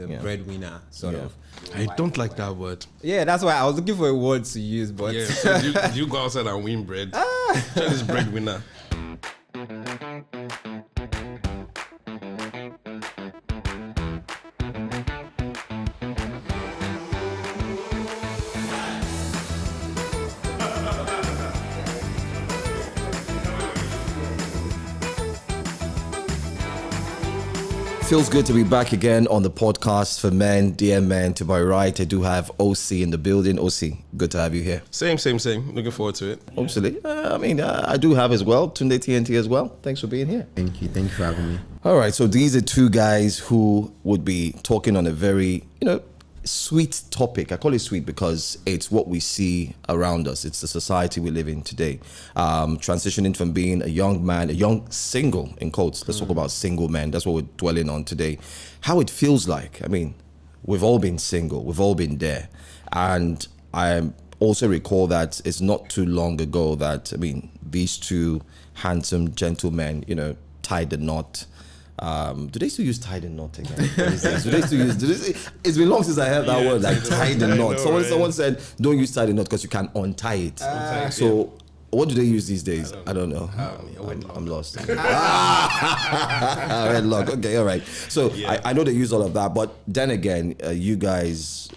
the breadwinner sort of. I don't like that word. Yeah, that's why I was looking for a word to use, but Yeah, so you go outside and win bread. Tell this breadwinner. Feels good to be back again on the podcast for men, dear men. To my right, I do have Osi in the building. Osi, good to have you here. Same. Looking forward to it. Absolutely. I do have as well, Tunde TNT as well. Thanks for being here. Thank you for having me. All right, so these are two guys who would be talking on a very, sweet topic. I call it sweet because it's what we see around us. It's the society we live in today. Transitioning from being a young man, a young single, in quotes. Let's talk about single men. That's what we're dwelling on today. How it feels like. I mean, we've all been single. We've all been there. And I also recall that it's not too long ago that, these two handsome gentlemen, tied the knot. Do they still use tie the knot again? It's been long since I heard that word, like tie the knot. Someone said, don't use tie the knot because you can untie it. What do they use these days? I don't know. I'm lost. Wedlock. Okay, all right. So I know they use all of that, but then again, you guys,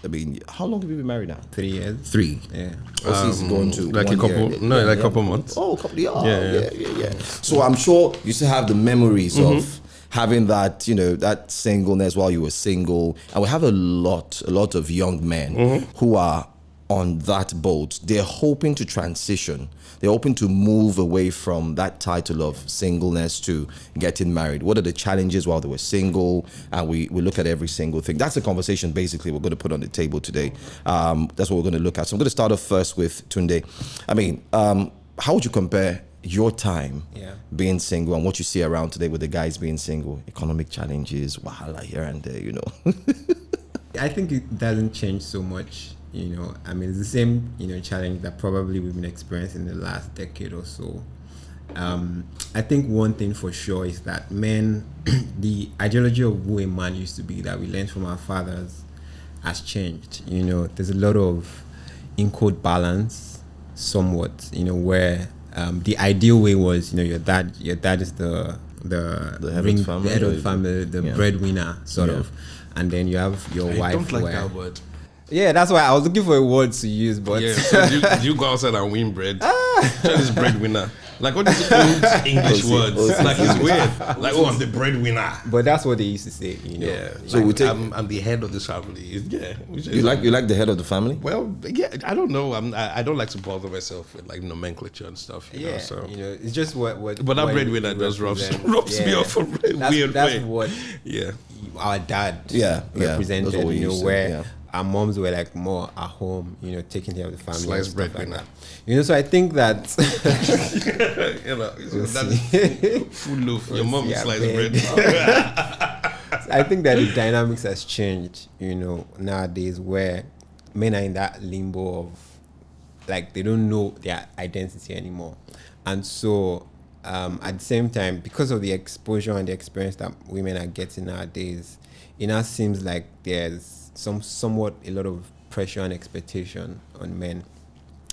how long have you been married now? 3 years. 3. Yeah. Osi's going to like a couple. year. No, like a couple months. Oh, a couple. Yeah. So I'm sure you still have the memories of having that, that singleness while you were single. And we have a lot of young men who are on that boat. They're hoping to transition. They're hoping to move away from that title of singleness to getting married. What are the challenges while they were single? And we look at every single thing. That's the conversation basically we're going to put on the table today. That's what we're going to look at. So I'm going to start off first with Tunde. How would you compare your time being single and what you see around today with the guys being single? Economic challenges, wahala here and there, I think it doesn't change so much, it's the same, challenge that probably we've been experiencing in the last decade or so. I think one thing for sure is that men, the ideology of who a man used to be that we learned from our fathers has changed. There's a lot of in quote balance somewhat, where the ideal way was, your dad is the head of the family, the breadwinner sort of, and then you have your wife. I don't like that word. Yeah, that's why I was looking for a word to use, but so you go outside and win bread. Tell this breadwinner. Like all these old English words, like it's weird. Like, I'm the breadwinner. But that's what they used to say, Yeah. So I'm the head of this family. You like the head of the family? Well, yeah. I don't know. I don't like to bother myself with like nomenclature and stuff. You know, so it's just what. But that breadwinner just rubs me off a weird way. That's what. Our dad. Represented. Where. Our moms were like more at home, taking care of the family. Sliced breadwinner. So I think that that's full loaf. Your mom sliced bread. I think that the dynamics has changed, nowadays, where men are in that limbo of like they don't know their identity anymore, and so at the same time, because of the exposure and the experience that women are getting nowadays, it now seems like there's somewhat a lot of pressure and expectation on men.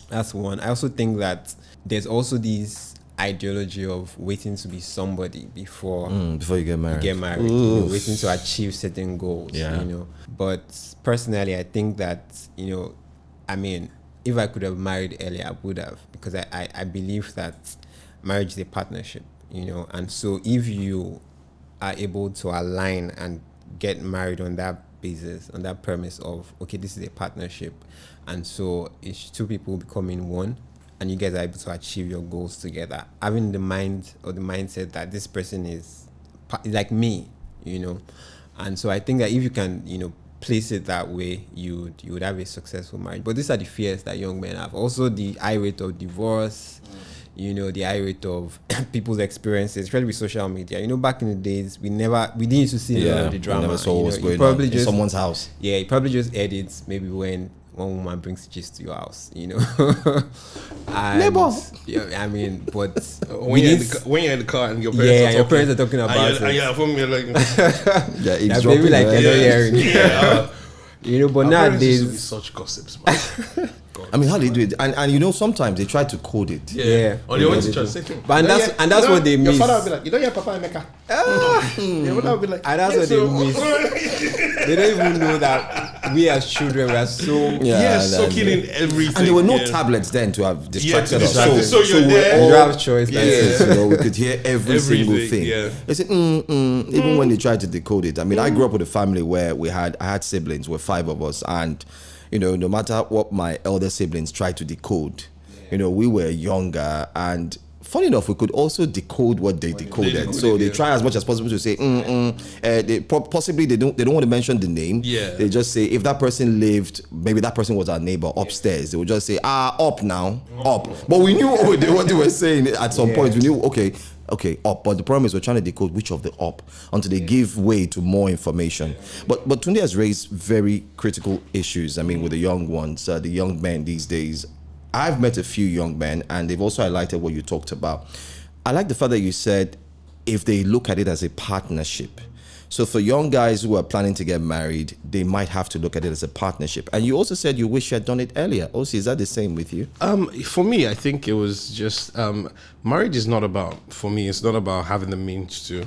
That's one. I also think that there's also this ideology of waiting to be somebody before you get married. Waiting to achieve certain goals. But personally, I think that if I could have married earlier, I would have, because I believe that marriage is a partnership. And so if you are able to align and get married on that basis, on that premise of, okay, this is a partnership, and so it's two people becoming one, and you guys are able to achieve your goals together, having the mind or the mindset that this person is like me, and so I think that if you can place it that way, you would have a successful marriage. But these are the fears that young men have. Also the high rate of divorce, the high rate of people's experiences, especially with social media. Back in the days, we didn't used to see a lot of the drama. Never saw what's going on in someone's house. Yeah, you probably just edits maybe when one woman brings gist to your house, you know. And, Neighbor. yeah, I mean, but When you're in the car and your parents yeah, are your talking, parents are talking about it. and you're from you're like, Yeah, Yeah, eavesdropping, maybe like right? you're not hearing. yeah. You know, but Our parents used to be nowadays, such gossips, man. God. I mean, how they do it, and you know, sometimes they try to code it. Yeah. Or they went to Yeah, church. they Same thing. But and that's- and that's what they Your miss. father will be like, you don't hear Papa Emeka. Your mother will be like, and that's yes, what they miss. They don't even know that we as children, we are so Yeah, soaking in everything. And there were no yeah. tablets then to have distracted to us. distract us. So you're we're there. you all- don't have choice. That's Yes, it. you know, we could hear every single Everything, thing. yeah. They said, even when they tried to decode it. I mean, I grew up with a family where I had siblings, we're 5 of us, and you know, no matter what my elder siblings tried to decode, you know, we were younger, and funny enough, we could also decode what they decoded. So they try as much as possible to say, possibly they don't want to mention the name. Yeah. They just say if that person lived, maybe that person was our neighbor upstairs. They would just say, up now, up. But we knew what they were saying at some point. We knew, okay, up. But the problem is we're trying to decode which of the up until they give way to more information. But Tunde has raised very critical issues. I mean, with the young ones, the young men these days. I've met a few young men, and they've also highlighted what you talked about. I like the fact that you said if they look at it as a partnership. So for young guys who are planning to get married, they might have to look at it as a partnership. And you also said you wish you had done it earlier. Osi, is that the same with you? For me, I think it was just marriage is not about, for me, it's not about having the means to.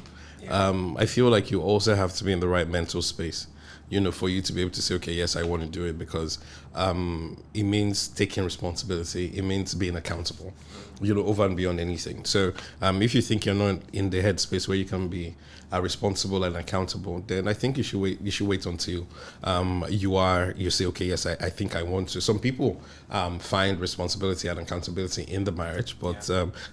I feel like you also have to be in the right mental space, you know, for you to be able to say, okay, yes, I want to do it, because it means taking responsibility. It means being accountable, you know, over and beyond anything. So if you think you're not in the headspace where you can be responsible and accountable, then I think you should wait. You should wait until you say, okay, yes, I think I want to. Some people find responsibility and accountability in the marriage, but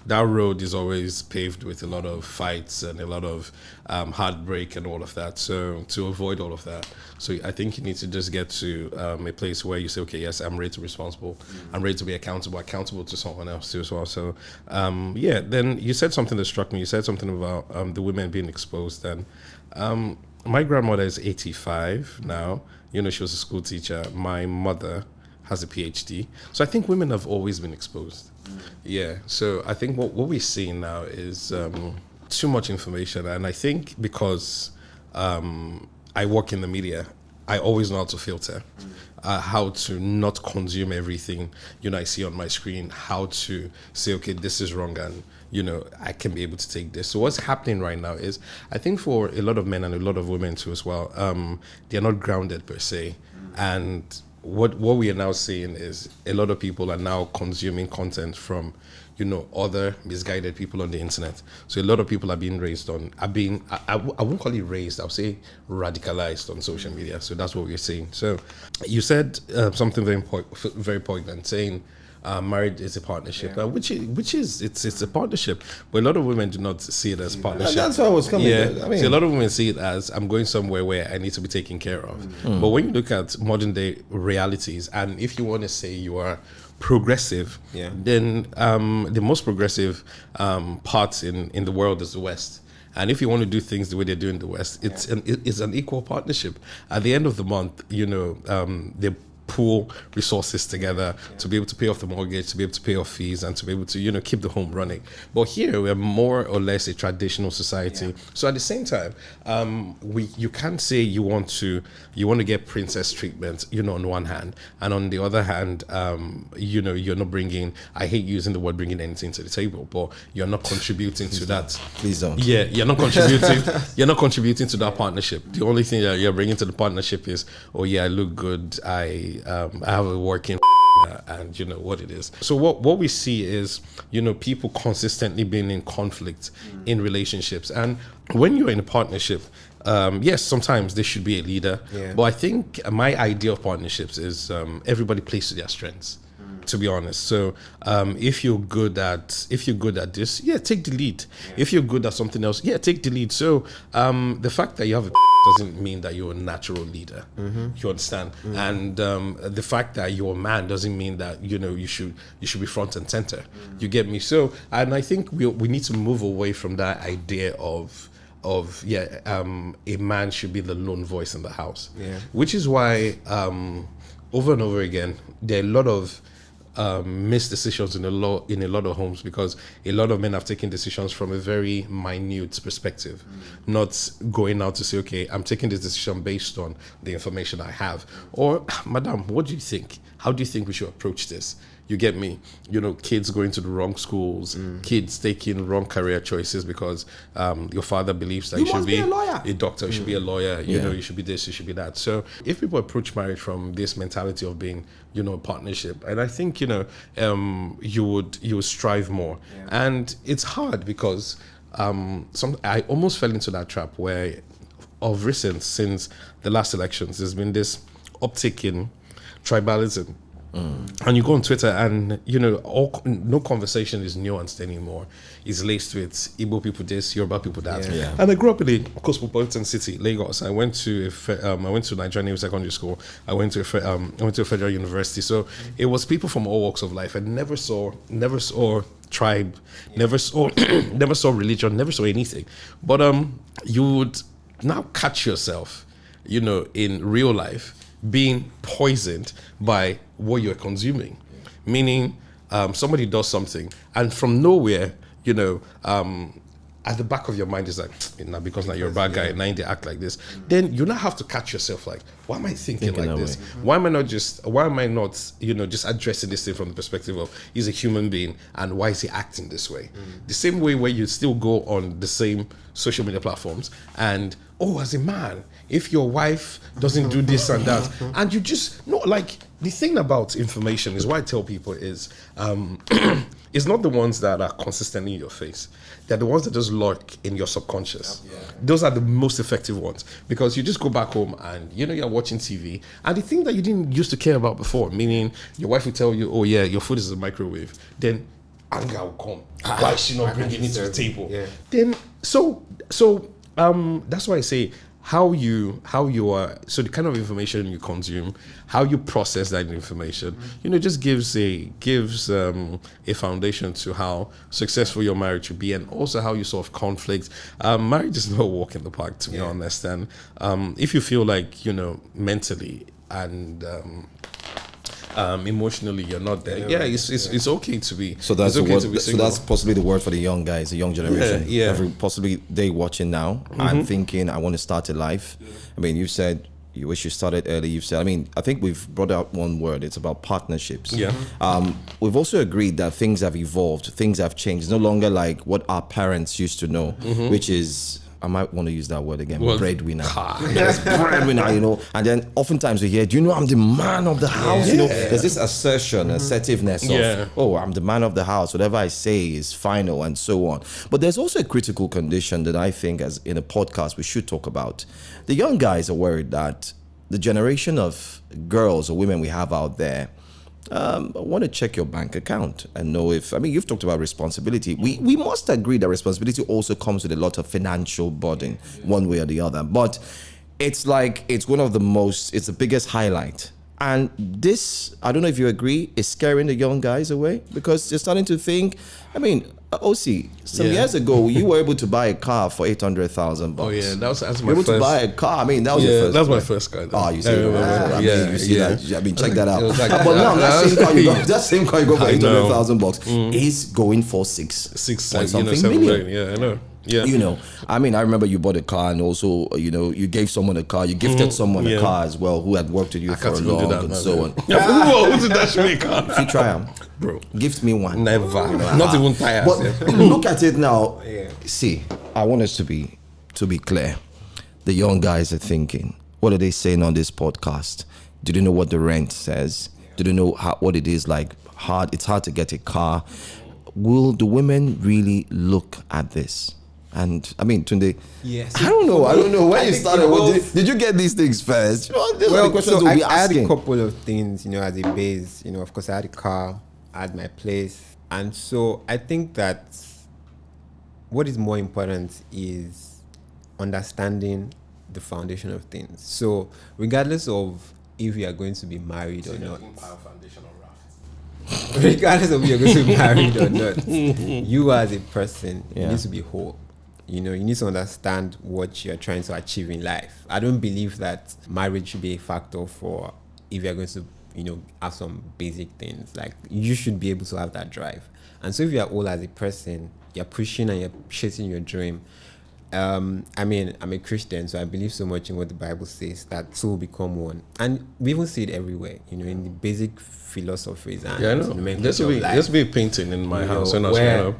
that road is always paved with a lot of fights and a lot of heartbreak and all of that. So to avoid all of that, so I think you need to just get to a place where you say, okay, yes, I'm ready to be responsible. I'm ready to be accountable to someone else too as well. So then you said something that struck me. You said something about the women being exposed. And my grandmother is 85 now. You know, she was a school teacher. My mother has a PhD. So I think women have always been exposed. Yeah. So I think what we're seeing now is too much information. And I think because I work in the media, I always know how to filter, how to not consume everything, you know, I see on my screen, how to say, okay, this is wrong, and, you know, I can be able to take this. So what's happening right now is, I think for a lot of men and a lot of women too as well, they're not grounded per se. And what we are now seeing is a lot of people are now consuming content from, you know, other misguided people on the internet. So a lot of people are being raised on, I won't call it raised, I'll say radicalized on social media. So that's what we're seeing. So you said something very poignant, saying marriage is a partnership, which is it's a partnership, but a lot of women do not see it as partnership. That's what I was coming. Yeah, I mean, so a lot of women see it as I'm going somewhere where I need to be taken care of. But when you look at modern day realities, and if you want to say you are progressive, then the most progressive parts in the world is the West. And if you want to do things the way they do in the West, it's an equal partnership. At the end of the month, you know, they pool resources together to be able to pay off the mortgage, to be able to pay off fees, and to be able to, you know, keep the home running. But here we're more or less a traditional society. So at the same time, you can't say you want to get princess treatment, you know, on one hand, and on the other hand, you know, you're not bringing, I hate using the word bringing anything to the table, but you're not contributing to that. Please don't. Yeah, you're not contributing. You're not contributing to that partnership. The only thing that you're bringing to the partnership is, oh yeah, I look good. I have a working and you know what it is. So what we see is, you know, people consistently being in conflict in relationships. And when you're in a partnership, yes, sometimes there should be a leader. But I think my idea of partnerships is everybody plays to their strengths. To be honest, so if you're good at this, take the lead. If you're good at something else, take the lead. So the fact that you have a doesn't mean that you're a natural leader. You understand? And the fact that you're a man doesn't mean that, you know, you should be front and center. You get me? So, and I think we need to move away from that idea of a man should be the lone voice in the house. Which is why over and over again, there are a lot of missed decisions in a lot of homes, because a lot of men have taken decisions from a very minute perspective, not going out to say, okay, I'm taking this decision based on the information I have, or madam, what do you think? How do you think we should approach this? You get me? Kids going to the wrong schools, kids taking wrong career choices because your father believes that you should be a doctor, you should be a lawyer, you should be this, you should be that. So if people approach marriage from this mentality of being, a partnership, and I think, you would strive more. Yeah. And it's hard because I almost fell into that trap where, of recent, since the last elections, there's been this uptick in tribalism. And you go on Twitter and, no conversation is nuanced anymore. It's laced with Igbo people this, Yoruba people that. Yeah. And I grew up in a cosmopolitan city, Lagos. I went to Nigerian Naval Secondary School. I went to a federal university. So it was people from all walks of life. I never saw tribe, never saw religion, never saw anything. But you would now catch yourself, in real life, being poisoned by what you're consuming. Meaning somebody does something and from nowhere, at the back of your mind is like, because now you're a bad guy, now they act like this. Then you now have to catch yourself like, why am I thinking like this? Why am I not just addressing this thing from the perspective of he's a human being and why is he acting this way? The same way where you still go on the same social media platforms and, as a man, if your wife doesn't do this and that, and you just the thing about information is what I tell people is it's not the ones that are consistently in your face. They're the ones that just lurk in your subconscious. Yeah. Those are the most effective ones, because you just go back home and you're watching TV and the thing that you didn't used to care about before, meaning your wife will tell you, oh yeah, your food is a microwave, then anger will come. Why is she not bringing it to the table? Yeah. Then so that's why I say how you are, so the kind of information you consume, how you process that information, just gives a foundation to how successful your marriage will be, and also how you solve conflict. Marriage is no walk in the park, to be honest. And if you feel like mentally and emotionally you're not there, it's okay to be. So that's okay the word. So that's possibly the word for the young guys, the young generation. Possibly they watching now. I'm thinking I want to start a life. I mean, you said you wish you started early. You've said, I think we've brought out one word. It's about partnerships. We've also agreed that things have evolved, things have changed. It's no longer like what our parents used to know, which is, I might want to use that word again, breadwinner. Yes, breadwinner, And then oftentimes we hear, do you know I'm the man of the house? There's this assertion, assertiveness of, I'm the man of the house. Whatever I say is final and so on. But there's also a critical condition that I think, as in a podcast, we should talk about. The young guys are worried that the generation of girls or women we have out there, I want to check your bank account and know if, you've talked about responsibility. We must agree that responsibility also comes with a lot of financial burden, one way or the other. But it's one of the it's the biggest highlight. And this, I don't know if you agree, is scaring the young guys away, because they're starting to think, Osi, some years ago, you were able to buy a car for $800,000. Oh yeah, that's my able to buy a car. That was your first. That's my first car. Oh, you see, you see that. Check that out. But now that same car you got for $800,000 is going for six point something million. Yeah, I know. Yeah. I remember you bought a car, and also, you gave someone a car. You gifted someone a car as well, who had worked with you for a long and so on. Who did that show me a car? If you try them, bro, gift me one. Never. Not even tires. But look at it now. See, I want us to be clear. The young guys are thinking, what are they saying on this podcast? Do they know what the rent says? Do they know what it is like? It's hard to get a car. Will the women really look at this? And Tunde, yes. I don't know when you started. Did you get these things first? I had a couple of things, as a base. Of course, I had a car, I had my place, and so I think that what is more important is understanding the foundation of things. So, regardless of if you are going to be married or not, regardless of if you're going to be married or not, you as a person, you need to be whole. You need to understand what you're trying to achieve in life. I don't believe that marriage should be a factor for if you're going to have some basic things. Like, you should be able to have that drive. And so if you're old as a person, you're pushing and you're chasing your dream. I mean, I'm a Christian, so I believe so much in what the Bible says, that two will become one. And we even see it everywhere, in the basic philosophies and Yeah, I know. nomenclature of life. There's be a painting in my house when I was growing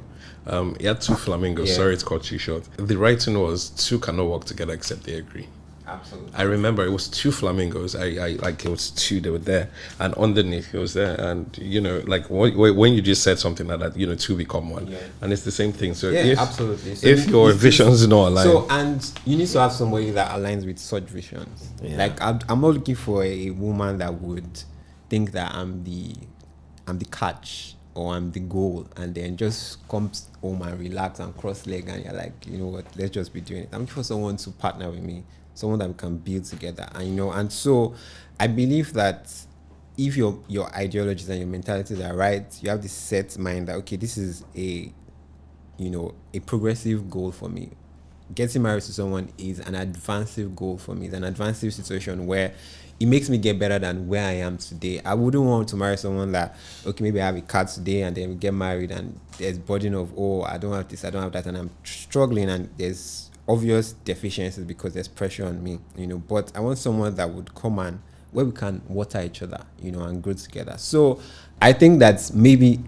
up. He had two flamingos. Yeah. Sorry to cut you short. The writing was, two cannot work together except they agree. Absolutely. I remember it was two flamingos. I like, it was two, they were there, and underneath it was there. And like when you just said something like that, two become one, and it's the same thing. So absolutely. So if your visions do not align, so, and you need to have somebody that aligns with such visions. Yeah. Like, I'm not looking for a woman that would think that I'm the catch or I'm the goal, and then just comes home and relax and cross leg, and you're like, you know what, let's just be doing it. I'm looking for someone to partner with me, someone that we can build together. And so I believe that if your ideologies and your mentalities are right, you have this set mind that, okay, this is a progressive goal for me. Getting married to someone is an advancing goal for me. It's an advancing situation where it makes me get better than where I am today. I wouldn't want to marry someone that, okay, maybe I have a car today and then we get married and there's burden of, oh, I don't have this, I don't have that, and I'm struggling, and there's obvious deficiencies because there's pressure on me, but I want someone that would come and where we can water each other, and grow together. So I think that maybe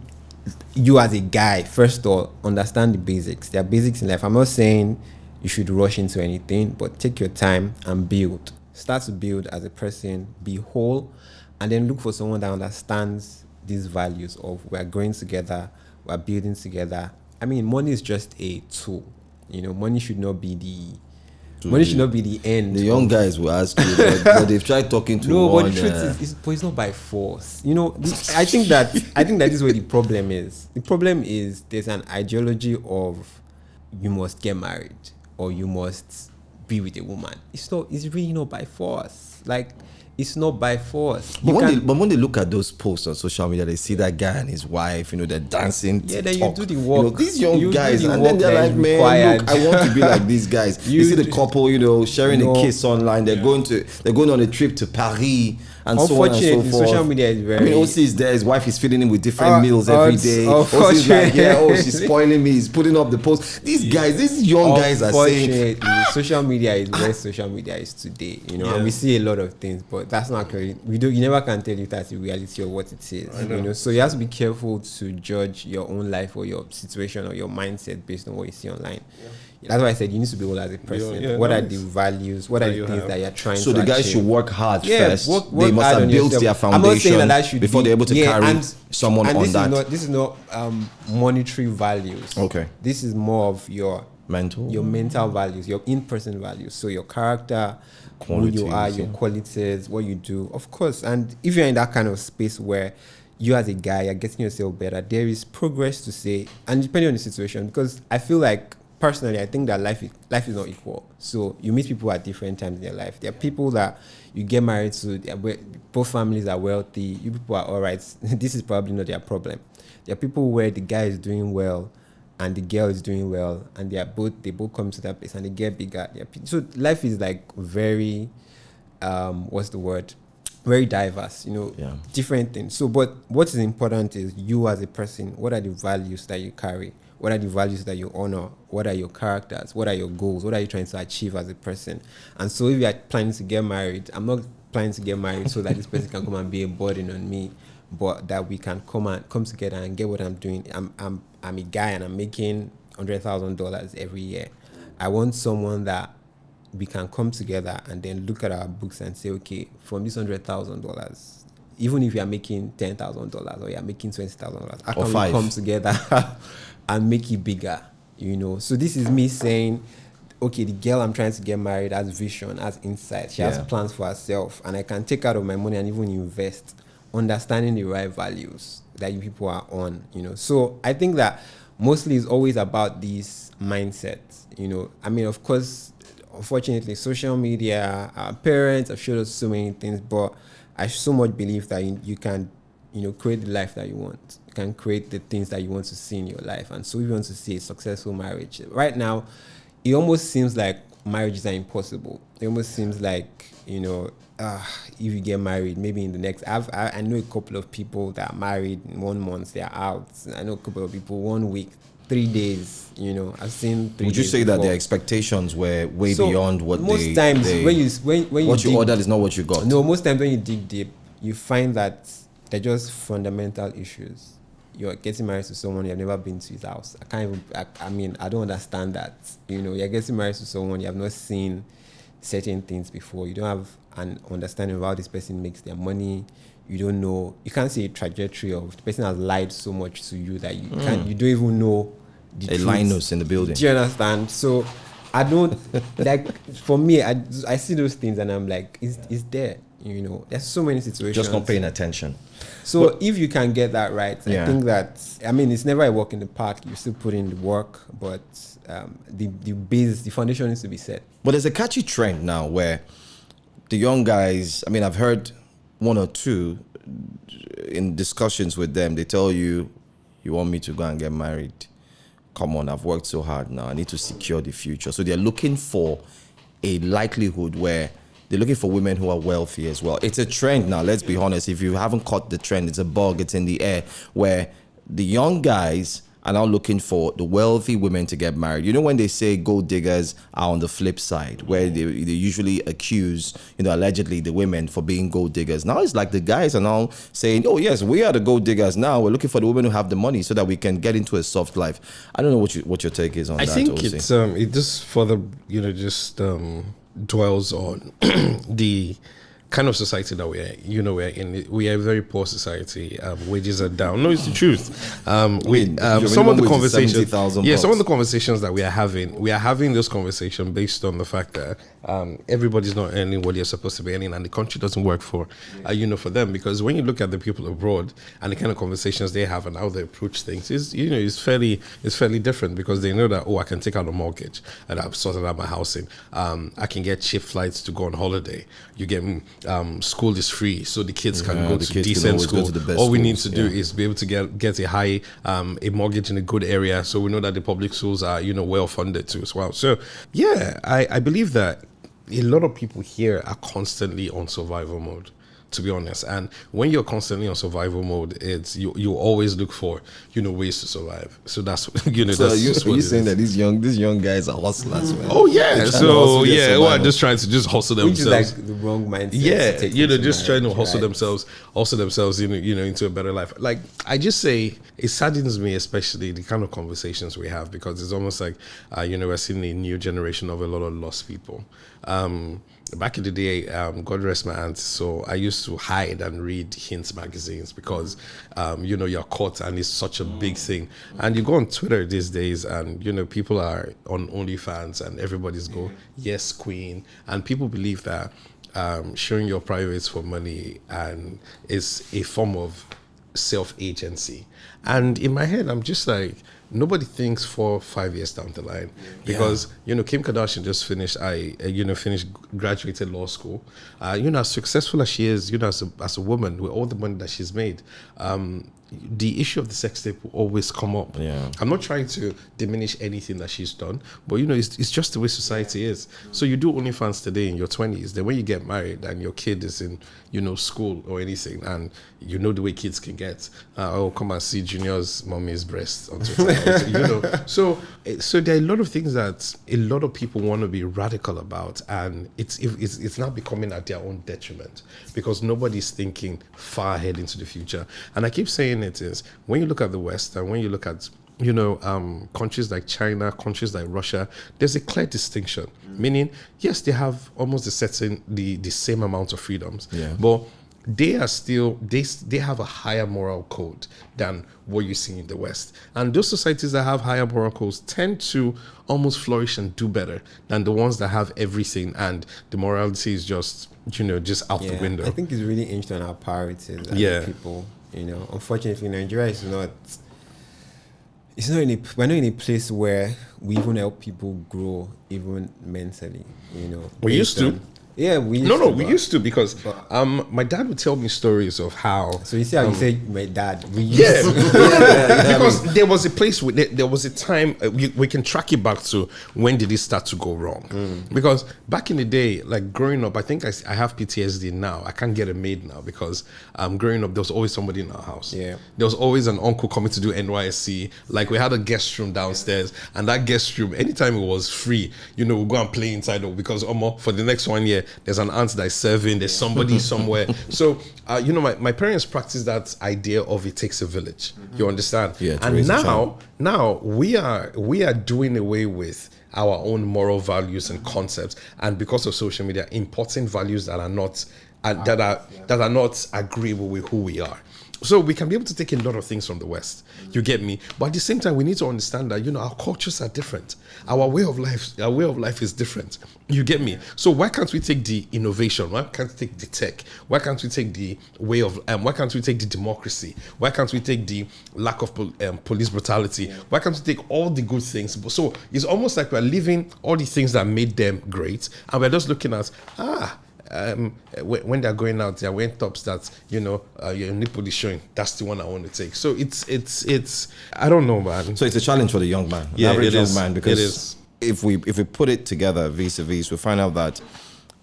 you as a guy, first of all, understand the basics. There are basics in life. I'm not saying you should rush into anything, but take your time and build. Start to build as a person, be whole, and then look for someone that understands these values of we're growing together, we're building together. I mean, money is just a tool. Money should not be the end. The young guys will ask you, but they've tried talking to no, one. but the truth is, but it's not by force. I think that this is where the problem is. The problem is there's an ideology of you must get married or you must be with a woman. It's really not by force. Like, it's not by force. But when they look at those posts on social media, they see that guy and his wife, they're dancing. Yeah, then TikTok. you do the work. These young You do guys, the and then work they're that like, is man, required." look, I want to be like these guys. You see the couple, sharing a kiss online. They're going on a trip to Paris and so on and so Unfortunately, forth. social media is very. I mean, Osi is there. His wife is feeding him with different meals every day. Osi's like, she's spoiling me. He's putting up the post. These young guys are saying. Social media is where social media is today. And we see a lot of things, but that's not correct. You never can tell if that's the reality or what it is. So you have to be careful to judge your own life or your situation or your mindset based on what you see online. That's why I said you need to be old as a person. What are the values? What are the things that you're trying to achieve? So the guys should work hard first. Work they must hard have built yourself. their foundation before they're able to carry someone on that. This is not monetary values. Okay. This is more of your mental values, your in-person values. So your character, qualities, who you are, your qualities, what you do, of course. And if you're in that kind of space where you as a guy are getting yourself better, there is progress to say, and depending on the situation, because I feel like personally, I think that life is not equal. So you meet people at different times in their life. There are people that you get married to, both families are wealthy, you people are all right. This is probably not their problem. There are people where the guy is doing well and the girl is doing well, and they both come to that place and they get bigger. So life is like very, very diverse, different things. So, but what is important is you as a person. What are the values that you carry? What are the values that you honor? What are your characters? What are your goals? What are you trying to achieve as a person? And so if you are planning to get married, I'm not planning to get married so that this person can come and be a burden on me, but that we can come together and get what I'm doing. I'm a guy and I'm making $100,000 every year. I want someone that we can come together and then look at our books and say, okay, from this $100,000, even if you are making $10,000 or you are making $20,000, how can we come together and make it bigger? So this is me saying, okay, the girl I'm trying to get married has vision, has insight, she has plans for herself, and I can take out of my money and even invest, understanding the right values that you people are on. So I think that mostly it's always about these mindsets. I mean, of course, unfortunately, social media, our parents have showed us so many things, but I so much believe that you can, create the life that you want. You can create the things that you want to see in your life. And so if you want to see a successful marriage, right now, it almost seems like marriages are impossible. It almost seems like, if you get married, maybe in the next, I know a couple of people that are married in 1 month, they're out. I know a couple of people 1 week, 3 days. You know, I've seen 3 Would you days say that before. their expectations were way So, beyond what most times when you what you dig, ordered is not what you got? no, most times when you dig deep, you find that they're just fundamental issues. You're getting married to someone you have never been to his house. I can't even. I mean, I don't understand that. You know, you're getting married to someone you have not seen certain things before. You don't have an understanding of how this person makes their money. You don't know. You can't see a trajectory of the person has lied so much to you that you can't. You don't even know the A truth. Linus in the building. Do you understand? So I don't like. For me, I see those things and I'm like, it's there. You know, there's so many situations. Just not paying attention. So if you can get that right, Yeah. I think that, I mean, it's never a walk in the park. You still put in the work, but the base, the foundation needs to be set. But there's a catchy trend now where the young guys, I mean, I've heard one or two in discussions with them, they tell you, you want me to go and get married? Come on, I've worked so hard now. I need to secure the future. So they're looking for a likelihood where they're looking for women who are wealthy as well. It's a trend now, let's be honest. If you haven't caught the trend, it's a bug, it's in the air, where the young guys are now looking for the wealthy women to get married. You know, when they say gold diggers are on the flip side, where they usually accuse, you know, allegedly the women for being gold diggers. Now it's like the guys are now saying, oh yes, we are the gold diggers now. We're looking for the women who have the money so that we can get into a soft life. I don't know what your take is on that. I think Osi. it's it just further dwells on the kind of society that we're in. We are a very poor society. Wages are down. No, it's the truth. Some of the conversations, some of the conversations that we are having this conversation based on the fact that everybody's not earning what they're supposed to be earning, and the country doesn't work for for them. Because when you look at the people abroad and the kind of conversations they have and how they approach things, it's fairly different, because they know that, I can take out a mortgage and I've sorted out my housing. I can get cheap flights to go on holiday. You get school is free, so the kids can go to decent school. All we need to do is be able to get a mortgage in a good area, so we know that the public schools are well funded too as well. So I believe that a lot of people here are constantly on survival mode, to be honest. And when you're constantly on survival mode, it's you always look for ways to survive. So that's So that's are you saying that these young guys are hustlers, man? Oh yeah, so who are just trying to just hustle Which is themselves. like the wrong mindset. Yeah, to take into just trying to marriage, hustle right? themselves, into a better life. Like, I just say, it saddens me, especially the kind of conversations we have, because it's almost like, we're seeing a new generation of a lot of lost people. Back in the day, God rest my aunt, so I used to hide and read Hints magazines because, you're caught and it's such a big thing. And you go on Twitter these days and, people are on OnlyFans and everybody's go, yes, queen. And people believe that showing your privates for money and is a form of self-agency. And in my head, I'm just like, nobody thinks 4 or 5 years down the line, because Kim Kardashian just finished graduated law school. As successful as she is, as a woman with all the money that she's made, the issue of the sex tape will always come up. Yeah. I'm not trying to diminish anything that she's done, but it's just the way society is. So you do OnlyFans today in your 20s, then when you get married and your kid is in school or anything, and the way kids can get, come and see Junior's mommy's breast on Twitter. So there are a lot of things that a lot of people want to be radical about, and it's now becoming at their own detriment, because nobody's thinking far ahead into the future. And I keep saying it is, when you look at the West and when you look at countries like China, countries like Russia, there's a clear distinction. Meaning, yes, they have almost the same amount of freedoms, but they are still, they have a higher moral code than what you see in the West. And those societies that have higher moral codes tend to almost flourish and do better than the ones that have everything and the morality is just out the window. I think it's really hinged on our priorities as people. Unfortunately, Nigeria is not. We're not in a place where we even help people grow, even mentally. We used to. Yeah, we used No, to, we but- used to, because my dad would tell me stories of how. So you see how you say my dad? We used Yeah, to. because there was a place where there was a time we can track it back to when did it start to go wrong. Because back in the day, like growing up, I think I have PTSD now. I can't get a maid now because growing up there was always somebody in our house. Yeah. There was always an uncle coming to do NYSC. Like we had a guest room downstairs, and that guest room, anytime it was free, we'll go and play inside of, because for the next 1 year, there's an aunt that's serving, there's somebody somewhere. So, my parents practice that idea of it takes a village. You understand? Yeah, to and raise a child. now we are doing away with our own moral values and concepts, and because of social media, importing values that are not that are not agreeable with who we are. So we can be able to take a lot of things from the West. You get me? But at the same time, we need to understand that, our cultures are different. Our way of life is different. You get me? So why can't we take the innovation? Why can't we take the tech? Why can't we take the way of, why can't we take the democracy? Why can't we take the lack of police brutality? Why can't we take all the good things? So it's almost like we're leaving all the things that made them great, and we're just looking at, when they're going out, they're wearing tops that your nipple is showing. That's the one I want to take. So it's I don't know, man. So it's a challenge for the young man, Yeah, average it young is. man, It because is. if we put it together vis-a-vis, we find out that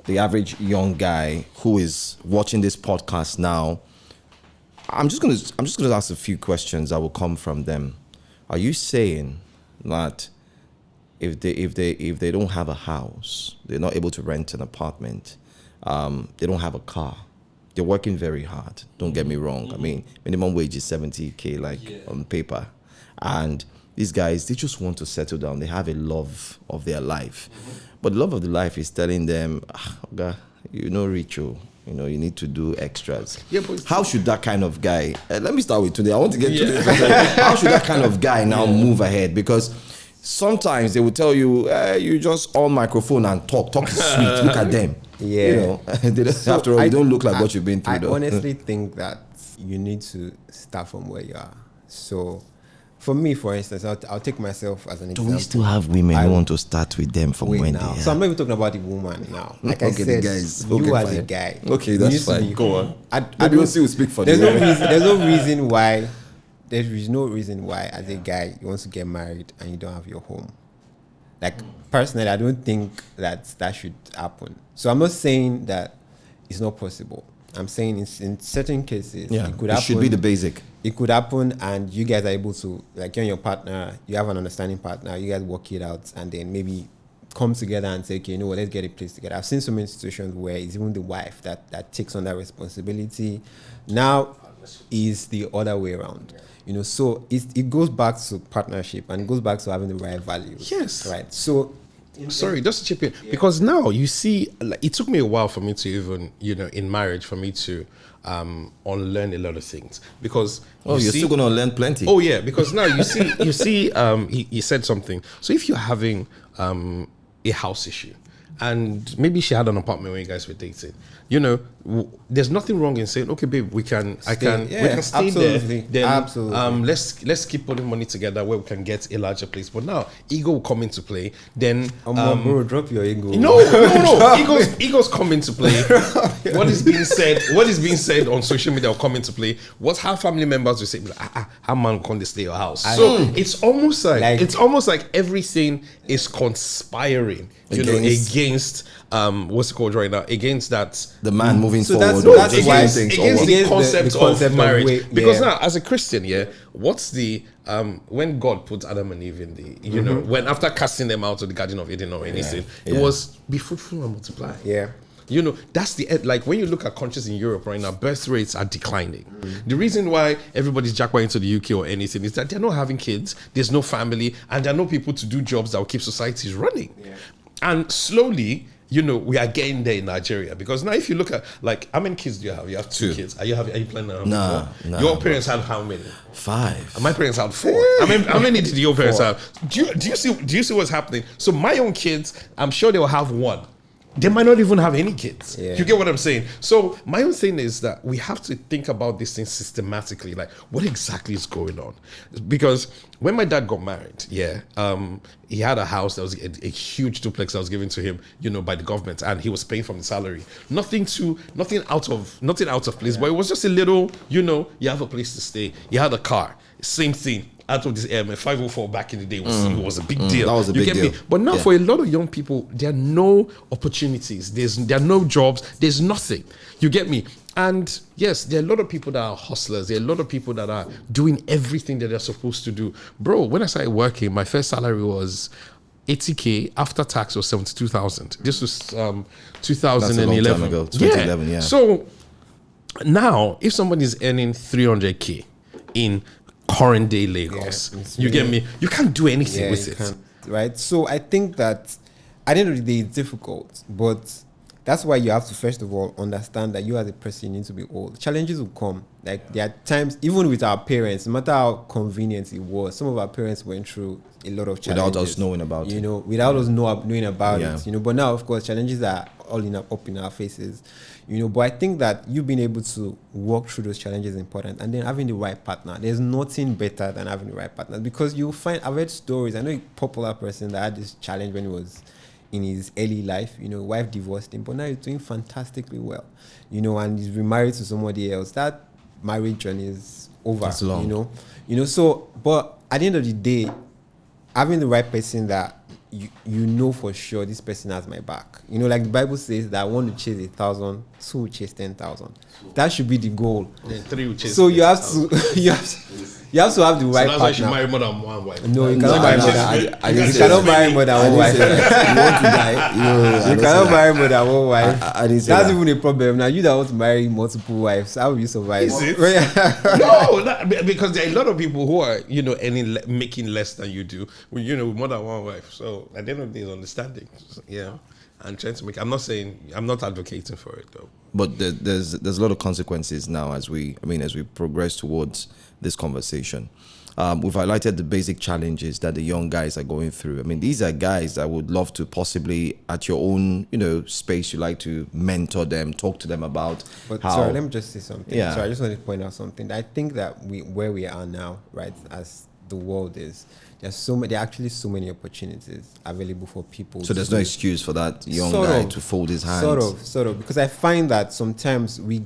the average young guy who is watching this podcast now, I'm just gonna ask a few questions that will come from them. Are you saying that if they don't have a house, they're not able to rent an apartment, they don't have a car, they're working very hard, don't get me wrong, I mean, minimum wage is 70K on paper, and these guys, they just want to settle down, they have a love of their life, but the love of the life is telling them, God, Richo, you need to do extras. Yeah, but how should that kind of guy, let me start with today, I want to get to this. How should that kind of guy now move ahead? Because sometimes they will tell you, you just on microphone and talk is sweet, look at them. Yeah. After all, you don't look like what you've been through. I though. honestly think that you need to start from where you are. So, for me, for instance, I'll take myself as an Do example. we still have women who want to start with them from Wait when now. they So are? I'm not even talking about the woman now. Like I Okay, the said, guys. you Okay, as a fine. guy. Okay, you that's used to fine. be- Go on. I Maybe don't we'll see speak for There's the no reason why. There is no reason why, as a guy, you want to get married and you don't have your home. Like personally, I don't think that should happen. So I'm not saying that it's not possible. I'm saying in certain cases, Yeah, it could it happen. should be the basic. It could happen, and you guys are able to, like, you and your partner, you have an understanding partner, you guys work it out, and then maybe come together and say, okay, let's get a place together. I've seen so many situations where it's even the wife that takes on that responsibility. Now is the other way around. So it goes back to partnership, and it goes back to having the right values. Yes. Right. So Sorry, just to chip in, because now you see, like, it took me a while for me to even, in marriage, for me to unlearn a lot of things, because You're still going to learn plenty. Oh yeah, because now you see, he said something. So if you're having a house issue, and maybe she had an apartment when you guys were dating, there's nothing wrong in saying, okay, babe, we can stay absolutely. there. Then, Absolutely. let's keep putting money together where we can get a larger place. But now ego will come into play. Then, bro, drop your ego. no. Egos come into play. What is being said on social media will come into play. What how family members will say, how man can they stay at your house? So it's almost like everything is conspiring, against what's it called right now? Against that, The man moving So forward. that's or why- taking things against forward. the Against concept, the concept of of marriage. way- Because yeah. now, as a Christian, what's the when God put Adam and Eve in the when after casting them out of the Garden of Eden or anything, it was be fruitful and multiply. Yeah. That's the like when you look at countries in Europe right now, birth rates are declining. The reason why everybody's jackpotting to the UK or anything is that they're not having kids, there's no family, and there are no people to do jobs that will keep societies running. Yeah. And slowly, we are getting there in Nigeria, because now if you look at, like, how many kids do you have? You have two kids. Are you planning on having more? Nah, Your parents had how many? 5. My parents had 4. How many did your parents have? Do you see what's happening? So my own kids, I'm sure they will have one. they might not even have any kids. Yeah. You get what I'm saying? So my own thing is that we have to think about these things systematically. Like, what exactly is going on? Because when my dad got married, he had a house that was a huge duplex that was given to him, by the government, and he was paying from the salary. Nothing out of place, but it was just a little, you have a place to stay. You had a car, same thing. Out of this 504 back in the day was a big deal. That was a big deal. But now for a lot of young people, there are no opportunities. There are no jobs. There's nothing. You get me? And yes, there are a lot of people that are hustlers. There are a lot of people that are doing everything that they're supposed to do. Bro, when I started working, my first salary was 80K. After tax was 72,000. This was 2011. That's a long time ago. 2011, yeah. So now, if somebody's earning 300K in current day Lagos, you get me? You can't do anything with it. Right? So I think that at the end of the day, it's difficult, but that's why you have to first of all understand that you as a person need to be old. Challenges will come. Like there are times, even with our parents, no matter how convenient it was, some of our parents went through a lot of challenges without us knowing about it. Without us knowing about it. But now, of course, challenges are all up in our faces. But I think that you being able to walk through those challenges is important, and then having the right partner. There's nothing better than having the right partner, because you'll find, I've read stories. I know a popular person that had this challenge when he was in his early life. Wife divorced him, but now he's doing fantastically well. And he's remarried to somebody else. That marriage journey is over. That's long. So, but at the end of the day, having the right person that you for sure this person has my back. Like the Bible says that one will chase 1,000, two will chase 10,000. That should be the goal. Then three will chase. So you have to have the right So that's partner. why you should marry more than one wife. No, you cannot marry more than you cannot marry more than one wife. You want to die? You cannot marry more than one wife. I didn't say That's that. even a problem. Now you that want to marry multiple wives, how will you survive? Is it? No, because there are a lot of people who are, making less than you do, with more than one wife. So at the end of the day, it's understanding. Yeah. And trying to I'm not advocating for it though. But there's a lot of consequences now as we progress towards this conversation. We've highlighted the basic challenges that the young guys are going through. These are guys that would love to possibly, at your own, space, you like to mentor them, talk to them about. But how. sorry, let me just say something. Yeah. So I just want to point out something. I think that where we are now, right, as the world is, there are actually so many opportunities available for people. So there's no excuse for that young Sort guy of. to fold his hands. Sort of, because I find that sometimes we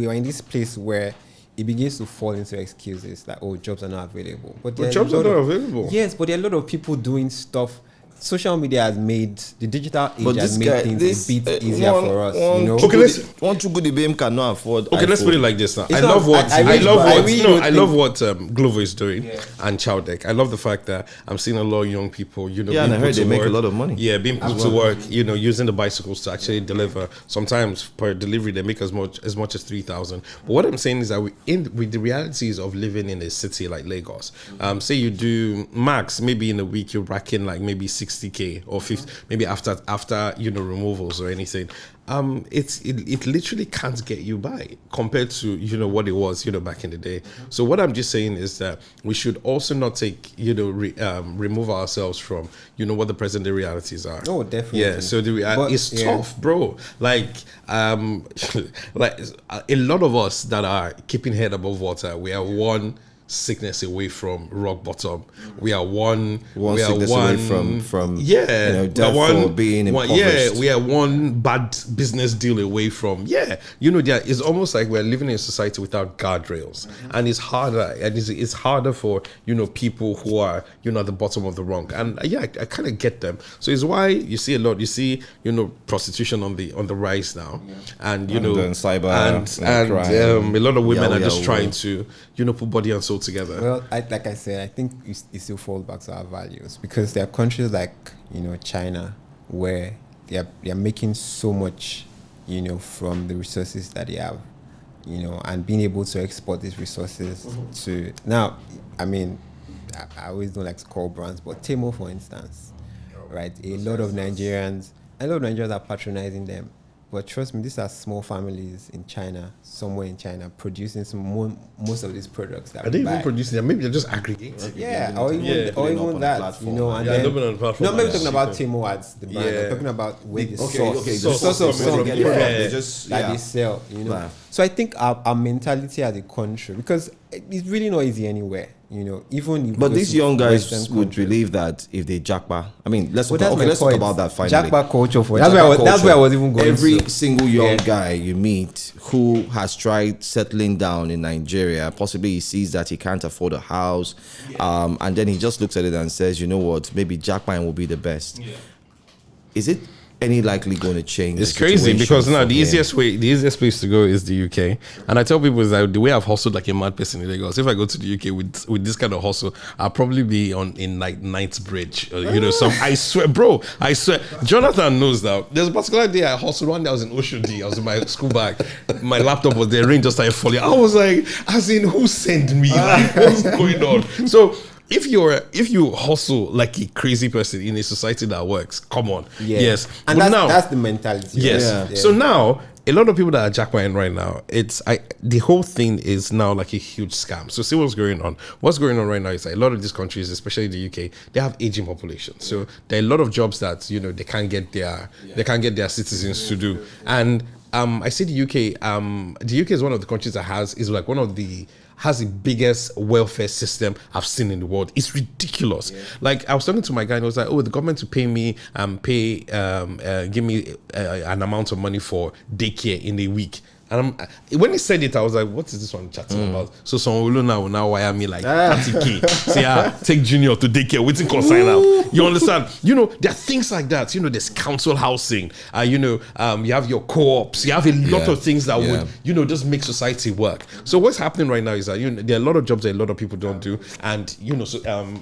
are in this place where it begins to fall into excuses like, jobs are not available. But jobs are not available. Yes, but there are a lot of people doing stuff. Social media has made the digital age But has this made guy, things a bit easier for us. Okay, let's- One too good BM cannot afford. Okay, let's iPhone. put it like this now. It's I not- love what I I really- love I what really no, don't I love what Glovo is doing and Chowdeck. I love the fact that I'm seeing a lot of young people, Yeah, being and I put heard to they make a work. lot of money. Yeah, being put to work, using the bicycles to actually deliver. Sometimes per delivery they make as much as 3,000. But what I'm saying is that with the realities of living in a city like Lagos, say you do max maybe in a week you're racking like maybe 60K or 50, maybe after removals or anything. It literally can't get you by compared to what it was back in the day. So what I'm just saying is that we should also not take remove ourselves from what the present day realities are. Oh, definitely. Yeah. So it's tough, bro. Like like a lot of us that are keeping head above water, we are one sickness away from rock bottom. We are one sickness away from death or being impoverished. Yeah, we are one bad business deal away from it's almost like we're living in a society without guardrails, and it's harder. And it's harder for people who are at the bottom of the rung. And I kind of get them. So it's why you see a lot. You see prostitution on the rise now, and then cyber and crime. a lot of women are Yahoo, just Yahoo. trying to put body and soul together. Well, like I said, I think it still falls back to our values, because there are countries like China where they are making so much from the resources that they have, and being able to export these resources to now. I always don't like to call brands, but Temo, for instance, right? A lot of Nigerians are patronizing them. But trust me, these are small families in China, somewhere in China, producing most of these products that Are they even producing them? Maybe they're just aggregating. yeah, or even putting up on the that, platform. and Yeah, then dumping on the platform. no, maybe Yeah. talking about Timo ads, the brand. Yeah. I'm talking about where the Okay, source, okay, the the source source of of where they some get it from. Yeah. They just that they sell, Right. So I think our mentality as a country, because it's really not easy anywhere, even if But you go these to young guys Western would countries. believe that if they jackpot, I mean, let's Well, talk, that's my let's talk point. about that finally. Jackpot culture for Jackpot that's where I culture. was even going. Every to. single young Yeah. guy you meet who has tried settling down in Nigeria, possibly he sees that he can't afford a house, and then he just looks at it and says, you know what, maybe jackpot will be the best. Is it any likely going to change? It's the crazy situation because now for the him? easiest place to go is the UK. And I tell people is that the way I've hustled like a mad person in Lagos, if I go to the UK with this kind of hustle, I'll probably be in like Knightsbridge, or, some. I swear, bro. I swear. Jonathan knows that. There's a particular day I hustled. One day I was in Oshodi. I was in my school bag. My laptop was there. Rain just started falling. I was like, as in, who sent me? Like, what's going on? So. If you hustle like a crazy person in a society that works, come on, Yeah. yes, And but that's the mentality. yes. right? Yeah. So now, a lot of people that are jackpotting right now, the whole thing is now like a huge scam. So see what's going on. What's going on right now is that a lot of these countries, especially the UK, they have aging population. So there are a lot of jobs that they can't get their citizens to do. And I say the UK is one of the countries that has the biggest welfare system I've seen in the world. It's ridiculous. Like I was talking to my guy and he was like, "Oh, the government to pay me give me an amount of money for daycare in a week." And when he said it, I was like, "What is this one chatting about?" So someone will now wire me like 30K. Say, take Junior to daycare, waiting consign out. You understand? There are things like that. There's council housing. You have your co-ops. You have a lot of things that would, just make society work. So what's happening right now is that there are a lot of jobs that a lot of people don't do, and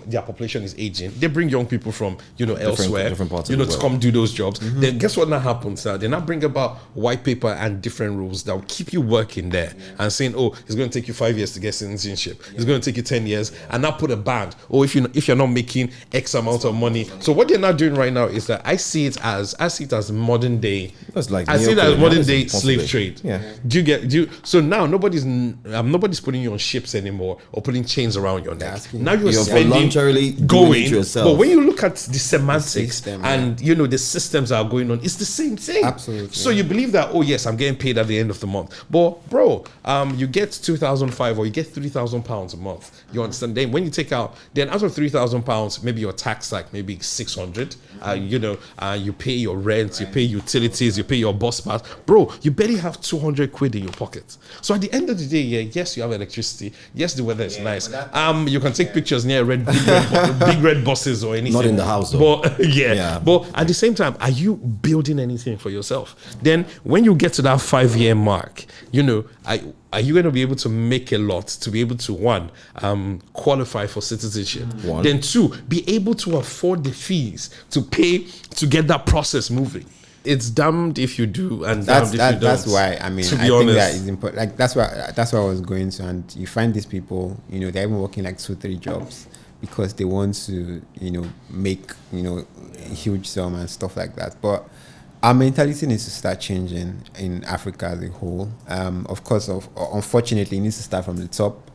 their population is aging. They bring young people from elsewhere, different parts of the to world. come do those jobs. Then guess what now happens? They now bring about white paper and different rules that will keep you working there and saying, oh, it's going to take you 5 years to get citizenship. It's going to take you 10 years, and now put a ban. Or if you're not making X amount of money. So what they're not doing right now is that I see it as modern day. That's like I see it as modern day neocolonialism, slave possibly. trade. Yeah. So now nobody's putting you on ships anymore or putting chains around your neck. Asking- Now you're voluntarily spending doing it going. yourself. But when you look at the semantics system, and the systems that are going on, it's the same thing. Absolutely. So you believe that, oh yes, I'm getting paid at the end of the month. But bro, you get 2,500 or you get 3,000 pounds a month. You understand? Then when you take out, then out of 3,000 pounds, maybe your tax like maybe 600. You pay your rent, you pay utilities, you pay your bus pass. Bro, you barely have 200 quid in your pocket. So at the end of the day, yes, you have electricity. Yes, the weather is nice. You can take pictures near big red buses or anything. Not in the house though. But but at the same time, are you building anything for yourself? Then when you get to that 5-year mark, are you going to be able to make a lot to be able to qualify for citizenship? One. Then 2, be able to afford the fees to pay to get that process moving. It's damned if you do and damned if you don't. That's why I to be think honest. that is important. Like that's why I was going to, and you find these people, they're even working like 2-3 jobs because they want to, make a huge sum and stuff like that. But our mentality needs to start changing in Africa as a whole. Of course, unfortunately, it needs to start from the top,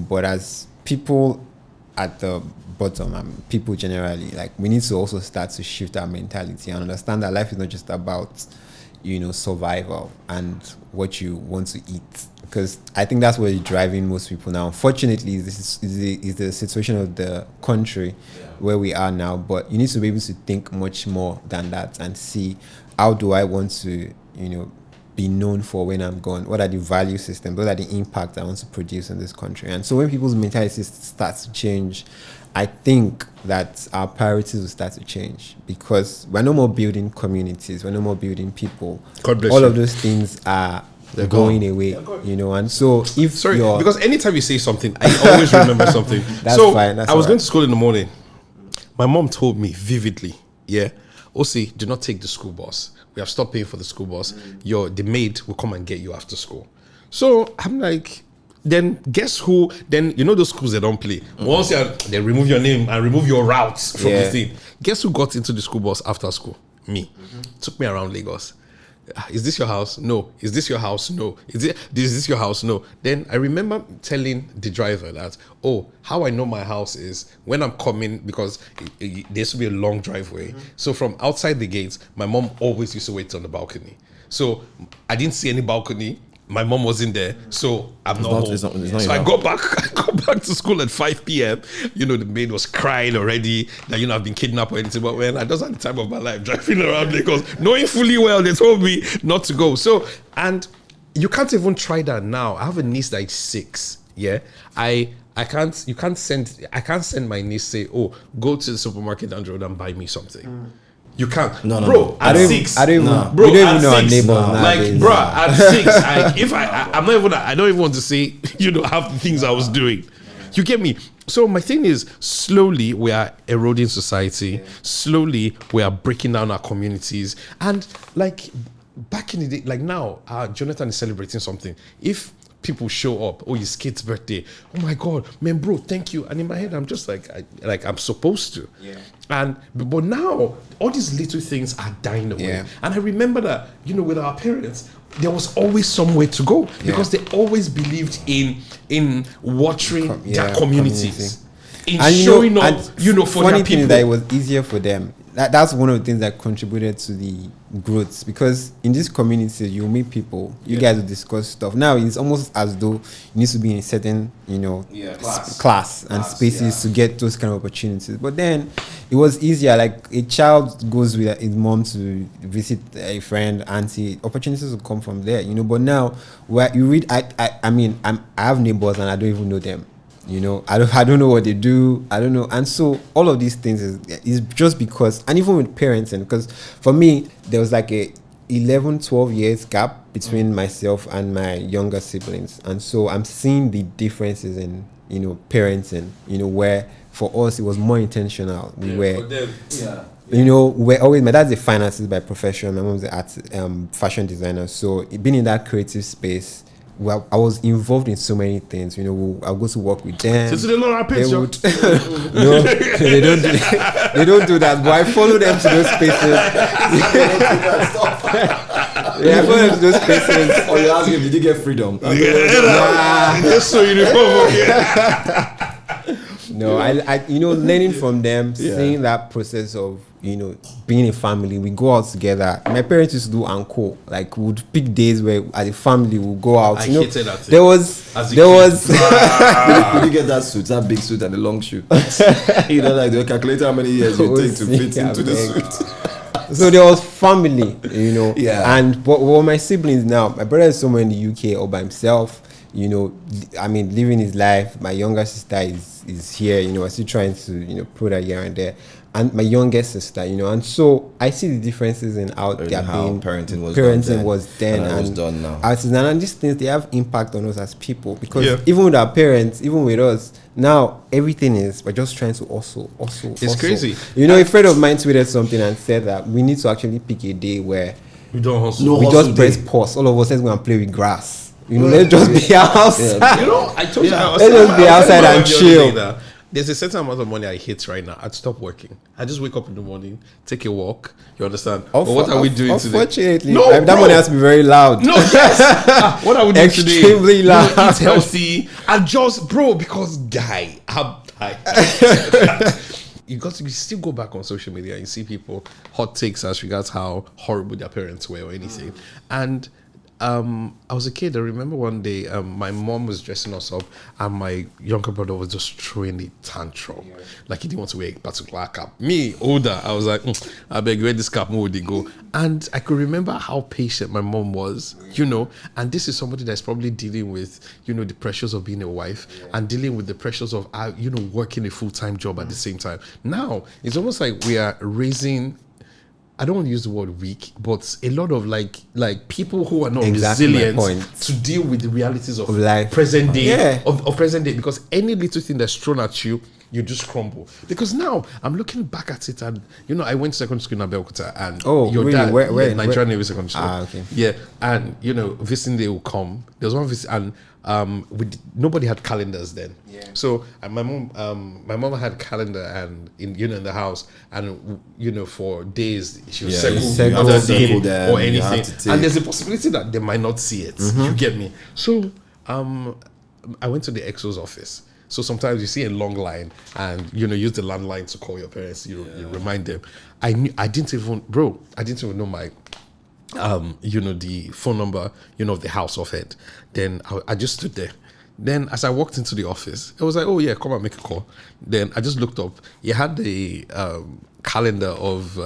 but as people at the bottom and people generally, like, we need to also start to shift our mentality and understand that life is not just about, survival and what you want to eat. Because I think that's what is driving most people now. Unfortunately, this is the situation of the country where we are now. But you need to be able to think much more than that and see, how do I want to, be known for when I'm gone? What are the value systems? What are the impacts I want to produce in this country? And so when people's mentality starts to change, I think that our priorities will start to change, because we're no more building communities, we're no more building people. God bless All you. of those things are going away, and so if Because anytime you say something, I always remember something. That's so fine, that's I was all going right. to school in the morning. My mom told me vividly, Osi, do not take the school bus. We have stopped paying for the school bus. The maid will come and get you after school. So I'm like, then guess who? Then those schools they don't play. Once they remove your name and remove your routes from the thing. Guess who got into the school bus after school? Me. Took me around Lagos. is this your house? No. Is this your house? No. Is this your house? No. Then I remember telling the driver that, oh, how I know my house is when I'm coming, because there used to be a long driveway. So from outside the gates, my mom always used to wait on the balcony. So I didn't see any balcony. My mom wasn't there, so I'm not home. It's not So I got back to school at 5 p.m. You know, the maid was crying already that, I've been kidnapped or anything. But when I just had the time of my life driving around Lagos, knowing fully well they told me not to go. So, and you can't even try that now. I have a niece that is 6. Yeah, I can't send my niece, say, oh, go to the supermarket down the road and buy me something. You can't. No, bro. At 6, I don't even, bro. we don't even At know our 6, neighbors like, nowadays. bro. At 6, I'm not even. I don't even want to say, half the things I was doing. You get me? So my thing is, slowly we are eroding society. Slowly we are breaking down our communities. And like back in the day, like now, Jonathan is celebrating something. If people show up, oh, his kid's birthday, oh my god, man, bro, thank you. And in my head, I'm just like I'm supposed to. Yeah. But now all these little things are dying away. Yeah. And I remember that, with our parents, there was always somewhere to go because they always believed in watering their communities, in and showing up, for funny their thing people. is that it was easier for them. That's one of the things that contributed to the growth, because in this community you meet people, you guys will discuss stuff. Now it's almost as though you need to be in a certain class and spaces to get those kind of opportunities. But then it was easier. Like a child goes with his mom to visit a friend, auntie, opportunities will come from there, But now where you read, I have neighbors and I don't even know them. I don't know what they do. I don't know. And so all of these things is just because, and even with parents, and because for me, there was like a 11, 12 years gap between myself and my younger siblings. And so I'm seeing the differences in, parenting, where for us, it was more intentional. We're always, my dad's a finances by profession. My mom's a fashion designer. So being in that creative space, well, I was involved in so many things. I'll go to work with them. So they don't have picture. No, they don't do that. They don't do that. But I follow them to those spaces. I follow them to those spaces. Or you ask him, did you get freedom? Yes, so No, I learning from them, seeing that process of being a family. We go out together. My parents used to do anko. Like, we would pick days where as a family we'll go out. I hated that thing. There was Did you get that suit, that big suit and the long shoe? Like the calculator how many years you take to fit into the suit. So there was family, Yeah. And what my siblings now, my brother is somewhere in the UK all by himself, living his life. My younger sister is here, I'm still trying to, put her here and there. And my youngest sister, and so I see the differences in how parenting was then and was done now. And these things, they have impact on us as people, because even with our parents, even with us, now everything we're just trying to also. It's crazy. A friend of mine tweeted something and said that we need to actually pick a day where we don't hustle. We just press pause. All of us, let's go and play with grass. Let's just be outside. I told you, let's just be outside and chill. There's a certain amount of money I hit right now. I'd stop working. I just wake up in the morning, take a walk. You understand? But what are we doing today? Unfortunately, that money has to be very loud. No, yes. What are we doing today? Extremely loud. Eat healthy. And just, because guy, you still go back on social media and you see people hot takes as regards how horrible their parents were or anything. And I was a kid. I remember one day my mom was dressing us up and my younger brother was just throwing a tantrum. Like he didn't want to wear a particular cap. Me, older, I was like, I beg, wear this cap, where would they go? And I could remember how patient my mom was, and this is somebody that's probably dealing with, the pressures of being a wife and dealing with the pressures of, working a full-time job at the same time. Now, it's almost like we are raising, I don't want to use the word weak, but a lot of like people who are not resilient to deal with the realities of life, present day, of present day. Because any little thing that's thrown at you, you just crumble. Because now I'm looking back at it, and I went to secondary school in Abeokuta, and your really? dad, Where? Nigerian Navy Secondary School. Okay. Yeah, and visiting day will come. There was one visit, and nobody had calendars then. Yeah. So my mom had a calendar, and in the house, and for days she would circle other day them, or anything, to and there's a possibility that they might not see it. You get me? So I went to the EXO's office. So sometimes you see a long line, and use the landline to call your parents. You remind them. I didn't even know my the phone number, of the house of it. Then I just stood there. Then as I walked into the office, it was like, oh yeah, come and make a call. Then I just looked up. He had the calendar of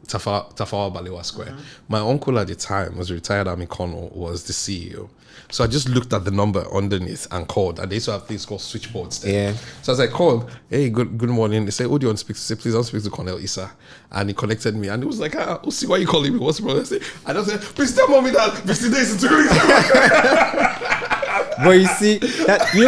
Tafawa Balewa Square. My uncle at the time was a retired army colonel, was the CEO. So I just looked at the number underneath and called. And they used to have things called switchboards there. Yeah. So as I called, hey, good morning. They say, oh, do you want to speak to? Say, please, I want to speak to Colonel Issa. And he connected me. And he was like, Osi, why are you calling me? What's the problem? I just said, please tell mommy that Mr. Days is doing. But you see,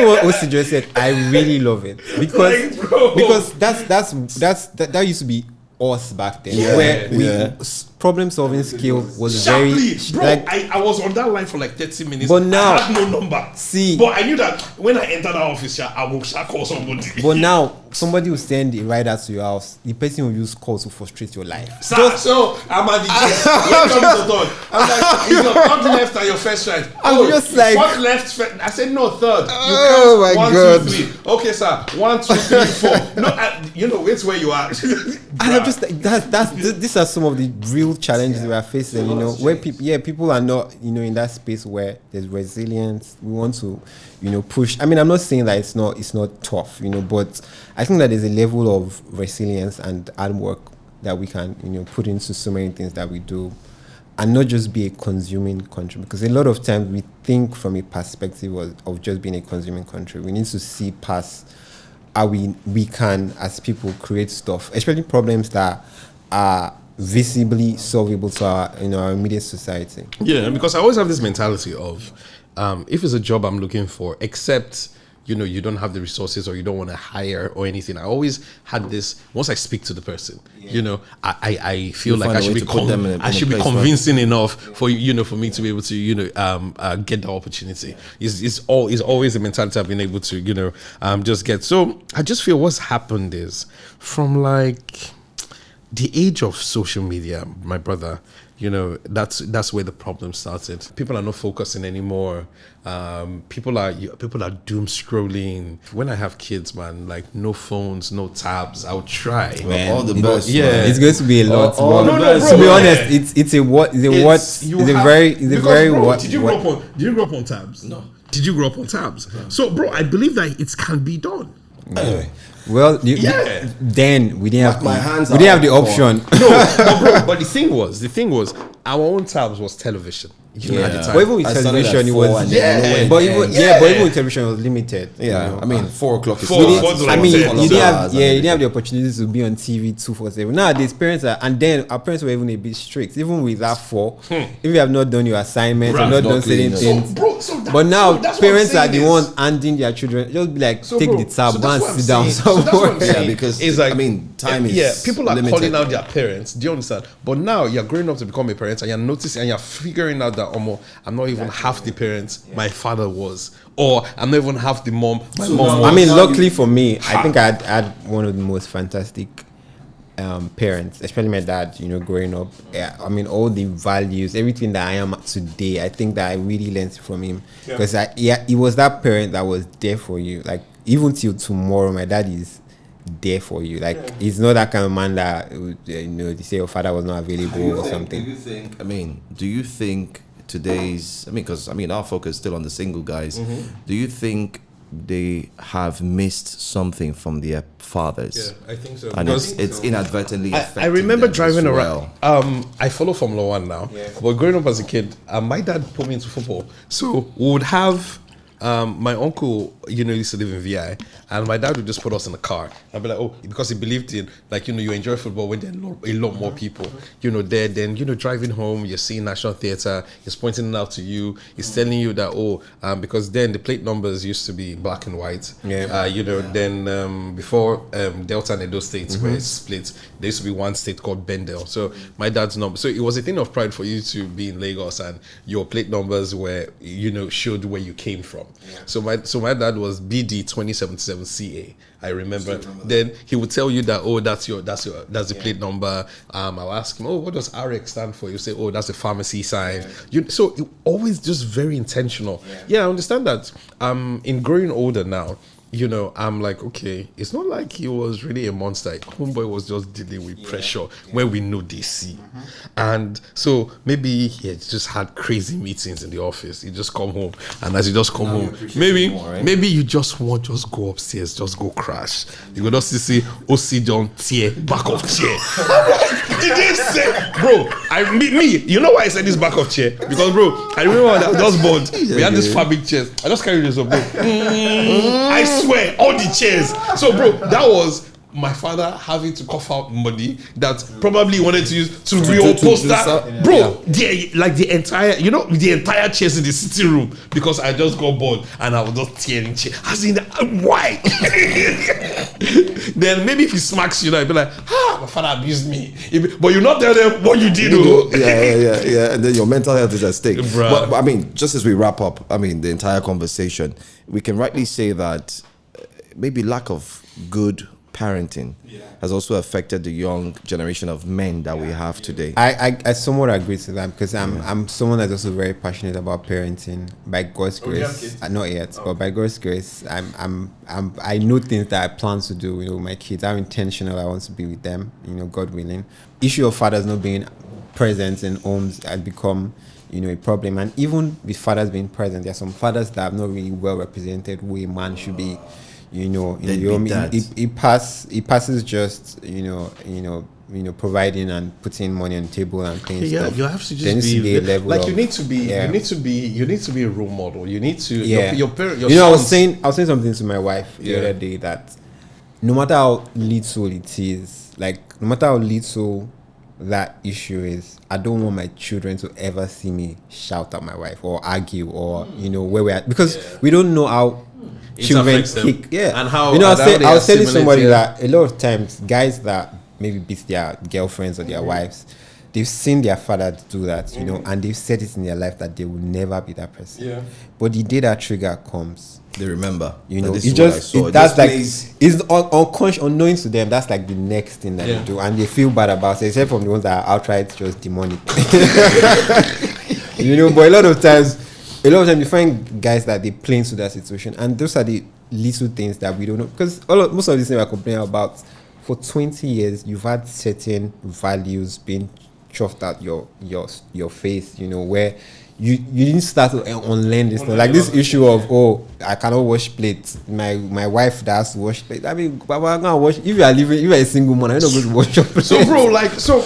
what Osi just said, I really love it. Because that used to be us back then, where problem solving skill was Sharply, very bro. like I was on that line for like 30 minutes. But now I had no number. See, but I knew that when I entered that office, I will call somebody. But now somebody will send a rider to your house. The person will use calls to frustrate your life. So I'm at the gate. When comes the third, I'm like, is your third left and your first right? I'm just like, fourth left. I said no, third. Oh my God. 1, 2, 3. Okay, sir. 1, 2, 3, 4. No, it's where you are. And I'm just like, these are some of the real challenges we are facing, where people are not, in that space where there's resilience. We want to, push. I mean, I'm not saying that it's not tough, but I think that there's a level of resilience and hard work that we can, put into so many things that we do, and not just be a consuming country. Because a lot of times we think from a perspective of just being a consuming country. We need to see past how we can, as people, create stuff, especially problems that are visibly solvable to our our immediate society. Yeah, because I always have this mentality of if it's a job I'm looking for, except you don't have the resources or you don't want to hire or anything. I always had this, once I speak to the person, I feel like I should be convincing enough for for me to be able to get the opportunity. It's always a mentality I've been able to just get. So I just feel what's happened is from like the age of social media, my brother, that's where the problem started. People are not focusing anymore. People are doom scrolling. When I have kids, man, like no phones, no tabs. I'll try. Man, all the best. Yeah, it's going to be a lot. To be honest, it's a what? Did you grow up on tabs? No. Did you grow up on tabs? No. So, bro, I believe that it can be done. Anyway. Well, then we didn't have the option. No, but the thing was, our own tabs was television. At the time. But even with television, it was but even with television, it was limited. Yeah, I mean, 4 o'clock is you didn't have the opportunity to be on TV 2/7. Nowadays, our parents were even a bit strict. Even with that 4, if you have not done your assignment, you've not done certain things. But now parents are the ones handing their children. Just be like, take the tab and sit down somewhere. Yeah, because it's like, time is people are limited. calling out their parents. Do you understand? But now you're growing up to become a parent, and you're noticing and you're figuring out that I'm not even half the parents my father was, or I'm not even half the mom my mom was. I mean, luckily for me, I think I had one of the most fantastic parents, especially my dad. Growing up, I mean, all the values, everything that I am today, I think that I really learned from him, because he was that parent that was there for you, like even till tomorrow. My dad is there for you. Like he's not that kind of man that they say your father was not available or something. Do you think today's, because our focus is still on the single guys. Do you think they have missed something from their fathers? Yeah, I think so. And it's inadvertently affecting I remember them driving as around. well. I follow Formula 1 now. Yeah. But growing up as a kid, my dad put me into football. So we would have My uncle, used to live in VI, and my dad would just put us in the car. I'd be like, oh, because he believed in, like, you enjoy football when there are a lot more people, there. Then, driving home, you're seeing National Theatre, he's pointing it out to you, he's telling you that, because then the plate numbers used to be black and white. Then before Delta and Edo states were split, there used to be one state called Bendel. So my dad's number, so it was a thing of pride for you to be in Lagos and your plate numbers were, showed where you came from. So my dad was BD 2077CA. I remember. Then he would tell you that, that's the plate number. I'll ask him, what does RX stand for? You say, that's a pharmacy sign. So it always just very intentional. I understand that. In growing older now, I'm like, okay, it's not like he was really a monster. Homeboy was just dealing with pressure where we know DC. And so maybe he had just had crazy meetings in the office. He just come home. And as you just come home, maybe you just go upstairs, just go crash. You go just see Osi John tear back of chair. Did they say, bro, you know why I said this back of chair? Because, bro, I remember when I was just born, we had this fabric chairs. I just carried this up, bro. I swear, all the chairs. So, bro, that was my father having to cough out money that probably wanted to use to repost that. Bro, the entire chairs in the sitting room because I just got bored and I was just tearing chairs. As in, why? Then maybe if he smacks you, I'd be like, my father abused me. But you not tell them what you did. Yeah. And then your mental health is at stake. But I mean, just as we wrap up, the entire conversation, we can rightly say that maybe lack of good parenting has also affected the young generation of men that we have today. I somewhat agree to that because I'm someone that's also very passionate about parenting. By God's grace, not yet, but by God's grace, I know things that I plan to do with my kids. I'm intentional. I want to be with them, God willing. Issue of fathers not being present in homes has become a problem, and even with fathers being present, there are some fathers that are not really well represented where a man should be. It passes just providing and putting money on the table and things. You have to just be a level like you need to be a role model. You need to your parents. I was saying something to my wife the other day that no matter how little it is, like no matter how little that issue is, I don't want my children to ever see me shout at my wife or argue or where we're at, because we don't know how children kick, and how I was telling somebody that a lot of times guys that maybe beat their girlfriends or their wives, they've seen their father do that, and they've said it in their life that they will never be that person. But the day that trigger comes, they remember. That's like it's unconscious, unknowing to them. That's like the next thing that they do, and they feel bad about it. Except from the ones that are outright just demonic. But a lot of times you find guys that they play into that situation, and those are the little things that we don't know, because most of these things we're complaining about for 20 years, you've had certain values being shoved at your face, where you didn't start to unlearn this thing. Like this issue of I cannot wash plates. My wife does wash plates. I mean, but I'm gonna wash. If you are a single man, I'm not going to wash your plates. So, bro, so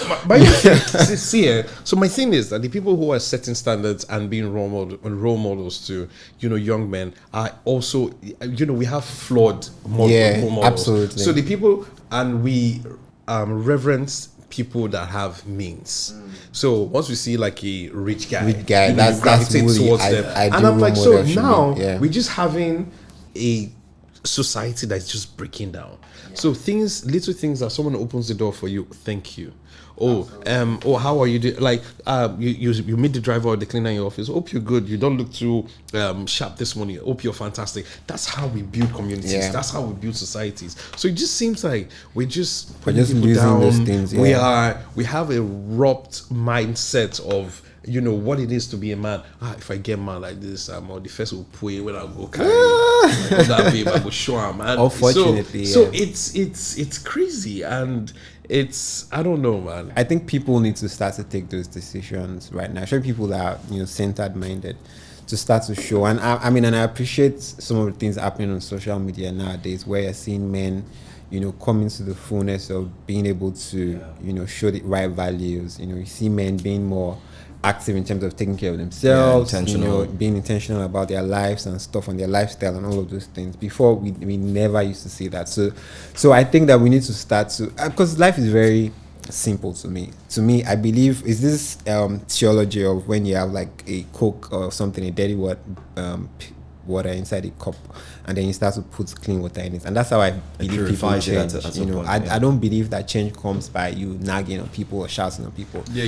my thing is that the people who are setting standards and being role models to young men are also we have flawed role models. Absolutely. So the people, and we reverence people that have means. So once we see like a rich guy, that's towards them. And I'm like, so now we're just having a society that's just breaking down. So little things that someone opens the door for you, thank you. How are you doing? Like, you meet the driver or the cleaner in your office. Hope you're good. You don't look too sharp this morning. Hope you're fantastic. That's how we build communities. Yeah. That's how we build societies. So it just seems like we're just losing down. Those things. Yeah. We have a warped mindset of what it is to be a man. If I get man like this, the first will pray when I go carry that babe, I will show him. Unfortunately, so it's crazy, and it's, I don't know, man. I think people need to start to take those decisions right now. Especially people that are centered minded, to start to show. And I appreciate some of the things happening on social media nowadays, where you're seeing men coming to the fullness of being able to show the right values. You see men being more active in terms of taking care of themselves, intentional. being intentional about their lives and stuff and their lifestyle and all of those things. Before we never used to see that. So I think that we need to start to, because life is very simple to me. To me, I believe is this theology of when you have like a Coke or something, a dirty water inside a cup, and then you start to put clean water in it, and that's how I believe people purifies it change. at some point, I don't believe that change comes by you nagging on people or shouting on people. Yeah,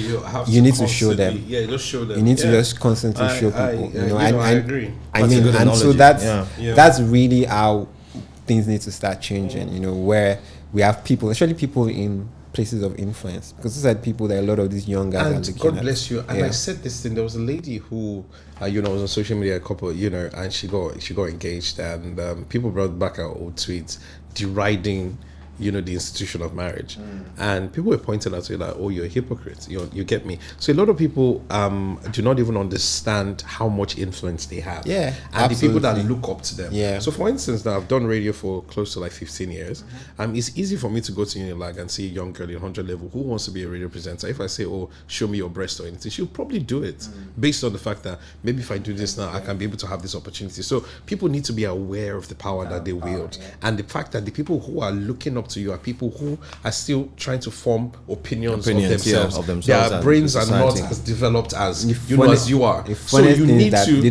you need to show them. Yeah, just show them. You need to just constantly show people. I agree. I mean, good and so analogy. that's really how things need to start changing. Where we have people, especially people in places of influence, because these are people that a lot of these young guys are And looking God at. bless you. And I said this thing. There was a lady who, was on social media a couple, and she got engaged, and people brought back our old tweets deriding, the institution of marriage, and people were pointing out to you like, oh, you're a hypocrite. You get me? So a lot of people do not even understand how much influence they have. Yeah, and absolutely. the people that look up to them. Yeah. So for instance, now I've done radio for close to like 15 years. It's easy for me to go to Unilag and see a young girl in 100 level who wants to be a radio presenter. If I say, oh, show me your breast or anything, she'll probably do it based on the fact that maybe if I do this now, I can be able to have this opportunity. So people need to be aware of the power that they wield, and the fact that the people who are looking up to you are people who are still trying to form opinions of themselves. Their Their brains are not as developed as you are. So you need that you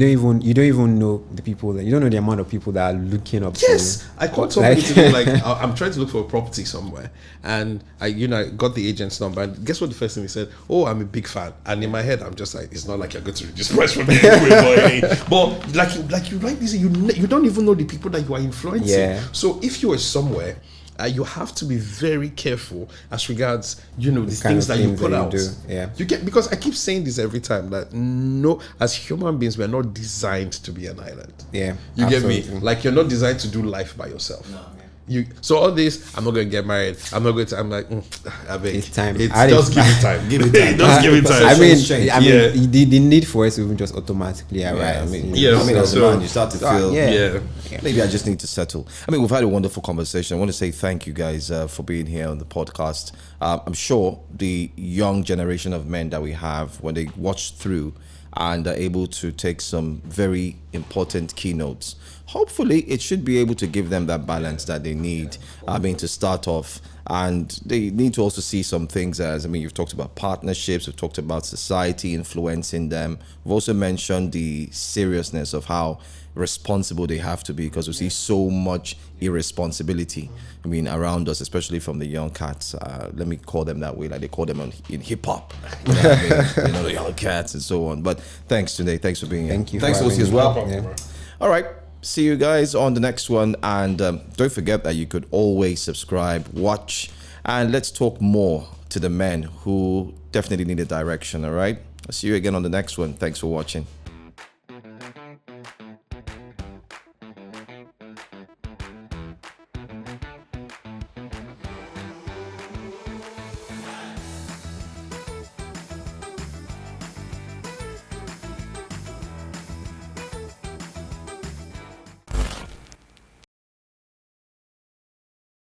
don't even know the people that you don't know the amount of people that are looking up to you. I called somebody today, like I'm trying to look for a property somewhere, and I got the agent's number, and guess what the first thing he said? Oh, I'm a big fan. And in my head I'm just like, it's not like you're going to reduce price for me anyway, but like you like this, you don't even know the people that you are influencing. Yeah. So if you are somewhere, you have to be very careful as regards the things that you put out. You get, because I keep saying this every time, that no, as human beings we are not designed to be an island. Yeah, you absolutely. get me? Like, you're not designed to do life by yourself. No. So all this, I'm not going to get married, I'm like, I beg, it's time. Just give it time. Give it time. Just give it time. I mean, the need for us to just automatically arise. As a man, you start to feel, maybe I just need to settle. I mean, we've had a wonderful conversation. I want to say thank you guys for being here on the podcast. I'm sure the young generation of men that we have, when they watch through and are able to take some very important keynotes, hopefully it should be able to give them that balance that they need, to start off. And they need to also see some things as, you've talked about partnerships, we've talked about society influencing them. We've also mentioned the seriousness of how responsible they have to be, because we see so much irresponsibility around us, especially from the young cats. Let me call them that way, like they call them in hip-hop, the young cats and so on. But thanks today, thanks for being here. Thank you. Thanks, Osi, as well. All right, see you guys on the next one, and don't forget that you could always subscribe, watch, and let's talk more to the men who definitely need a direction. All right, I'll see you again on the next one. Thanks for watching.